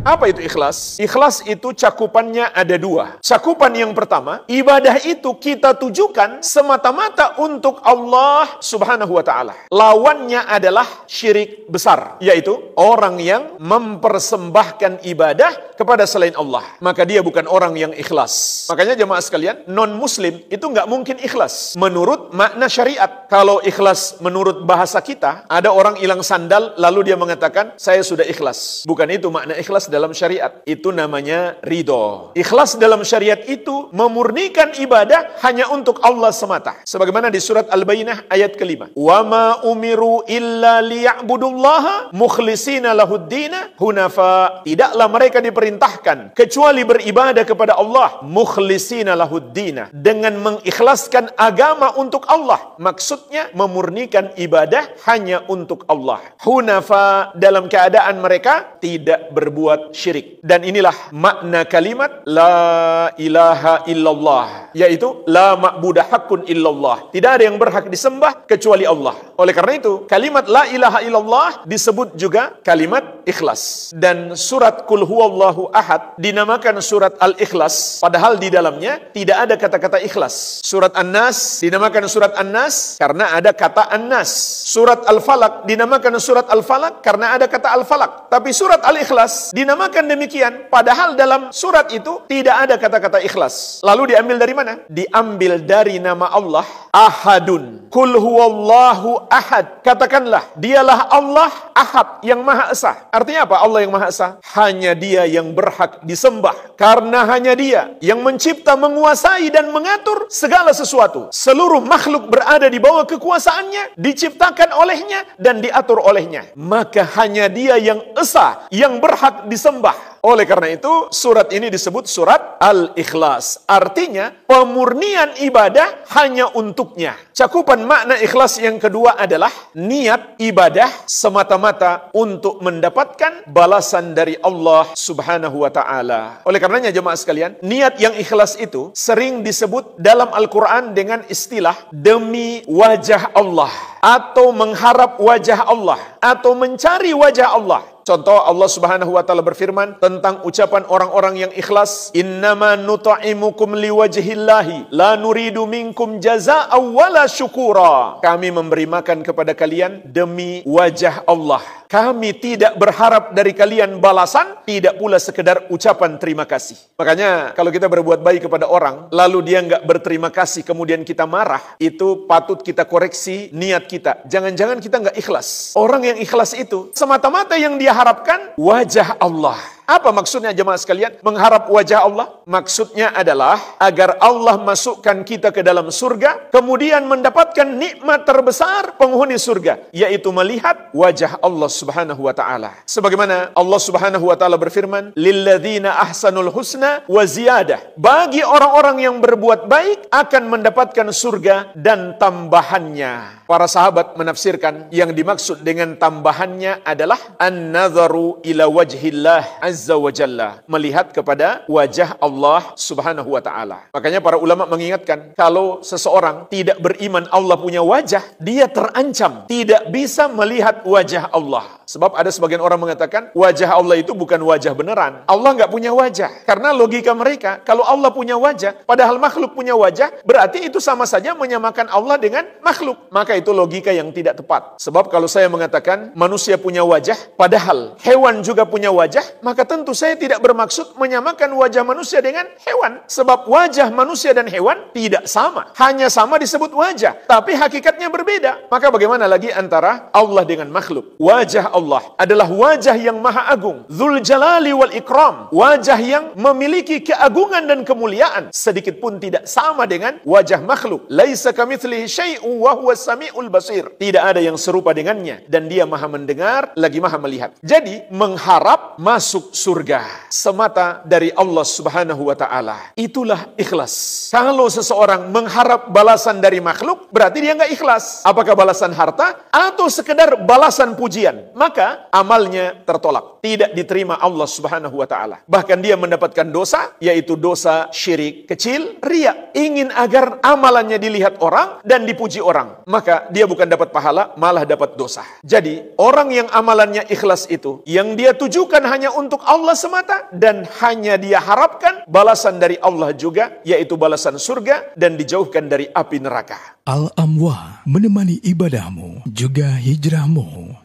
Apa itu ikhlas? Ikhlas itu cakupannya ada dua. Cakupan yang pertama, ibadah itu kita tujukan semata-mata untuk Allah Subhanahu wa ta'ala. Lawannya adalah syirik besar, yaitu orang yang mempersembahkan ibadah kepada selain Allah. Maka dia bukan orang yang ikhlas. Makanya jemaah sekalian, non-muslim itu nggak mungkin ikhlas menurut makna syariat. Kalau ikhlas menurut bahasa kita, ada orang hilang sandal lalu dia mengatakan saya sudah ikhlas. Bukan itu makna ikhlas dalam syariat. Itu namanya ridho. Ikhlas dalam syariat itu memurnikan ibadah hanya untuk Allah semata. Sebagaimana di surat Al-Bayyinah ayat ke-5. Wa ma umiru illa liya'budullaha mukhlishina lahuddina hunafa. Tidaklah mereka diperintahkan kecuali beribadah kepada Allah mukhlishina lahuddina, dengan mengikhlaskan agama untuk Allah. Maksudnya memurnikan ibadah hanya untuk Allah. Hunafa, dalam keadaan mereka tidak berbuat syirik. Dan inilah makna kalimat la ilaha illallah, yaitu la ma'budah haqqun illallah. Tidak ada yang berhak disembah kecuali Allah. Oleh karena itu, kalimat la ilaha illallah disebut juga kalimat ikhlas. Dan surat Qul huwallahu ahad dinamakan surat Al-Ikhlas, padahal di dalamnya tidak ada kata-kata ikhlas. Surat An-Nas dinamakan surat An-Nas karena ada kata An-Nas. Surat Al-Falaq dinamakan surat Al-Falaq karena ada kata Al-Falaq. Tapi surat Al-Ikhlas dinamakan demikian, padahal dalam surat itu tidak ada kata-kata ikhlas. Lalu diambil dari mana? Diambil dari nama Allah, Ahadun. Qul huwallahu ahad. Katakanlah, dialah Allah Ahad, yang Maha Esa. Artinya apa Allah yang Maha Esa? Hanya Dia yang berhak disembah, karena hanya Dia yang mencipta, menguasai dan mengatur segala sesuatu. Seluruh makhluk berada di bawah kekuasaannya, diciptakan olehnya dan diatur olehnya. Maka hanya Dia yang esa, yang berhak disembah. Oleh karena itu, surat ini disebut surat Al-Ikhlas. Artinya, pemurnian ibadah hanya untuknya. Cakupan makna ikhlas yang kedua adalah niat ibadah semata-mata untuk mendapatkan balasan dari Allah Subhanahu wa ta'ala. Oleh karenanya jemaah sekalian, niat yang ikhlas itu sering disebut dalam Al-Quran dengan istilah demi wajah Allah, atau mengharap wajah Allah, atau mencari wajah Allah. Contoh, Allah Subhanahu wa ta'ala berfirman tentang ucapan orang-orang yang ikhlas, innama nut'imukum liwajhillahi la nuridu minkum jazaa'a wala syukura. Kami memberi makan kepada kalian demi wajah Allah. Kami tidak berharap dari kalian balasan, tidak pula sekedar ucapan terima kasih. Makanya kalau kita berbuat baik kepada orang, lalu dia nggak berterima kasih, kemudian kita marah, itu patut kita koreksi niat kita. Jangan-jangan kita nggak ikhlas. Orang yang ikhlas itu semata-mata yang dia harapkan wajah Allah. Apa maksudnya jemaah sekalian? Mengharap wajah Allah? Maksudnya adalah agar Allah masukkan kita ke dalam surga, kemudian mendapatkan nikmat terbesar penghuni surga, yaitu melihat wajah Allah Subhanahu wa ta'ala. Sebagaimana Allah Subhanahu wa ta'ala berfirman, lilladzina ahsanul husna wa ziyadah. Bagi orang-orang yang berbuat baik akan mendapatkan surga dan tambahannya. Para sahabat menafsirkan yang dimaksud dengan tambahannya adalah an-nadharu ila wajhillah azza wa jalla, melihat kepada wajah Allah Subhanahu wa ta'ala. Makanya para ulama mengingatkan, kalau seseorang tidak beriman Allah punya wajah, dia terancam tidak bisa melihat wajah Allah. Sebab ada sebagian orang mengatakan wajah Allah itu bukan wajah beneran. Allah nggak punya wajah. Karena logika mereka, kalau Allah punya wajah, padahal makhluk punya wajah, berarti itu sama saja menyamakan Allah dengan makhluk. Maka itu logika yang tidak tepat. Sebab kalau saya mengatakan manusia punya wajah, padahal hewan juga punya wajah, maka tentu saya tidak bermaksud menyamakan wajah manusia dengan hewan. Sebab wajah manusia dan hewan tidak sama. Hanya sama disebut wajah, tapi hakikatnya berbeda. Maka bagaimana lagi antara Allah dengan makhluk? Wajah Allah adalah wajah yang maha agung, Dzul Jalali wal Ikram, wajah yang memiliki keagungan dan kemuliaan, sedikit pun tidak sama dengan wajah makhluk. Laisa kamitslihi syai'un wa huwas samiul basir. Tidak ada yang serupa dengannya, dan Dia maha mendengar lagi maha melihat. Jadi mengharap masuk surga semata dari Allah Subhanahu Subhanahu wa ta'ala. Itulah ikhlas. Kalau seseorang mengharap balasan dari makhluk, berarti dia nggak ikhlas. Apakah balasan harta atau sekedar balasan pujian? Maka amalnya tertolak, tidak diterima Allah Subhanahu wa ta'ala. Bahkan dia mendapatkan dosa, yaitu dosa syirik kecil, riya, ingin agar amalannya dilihat orang dan dipuji orang. Maka dia bukan dapat pahala, malah dapat dosa. Jadi orang yang amalannya ikhlas itu, yang dia tujukan hanya untuk Allah semata dan hanya dia harapkan balasan dari Allah juga, yaitu balasan surga dan dijauhkan dari api neraka. Al-Amwa menemani ibadahmu juga hijrahmu.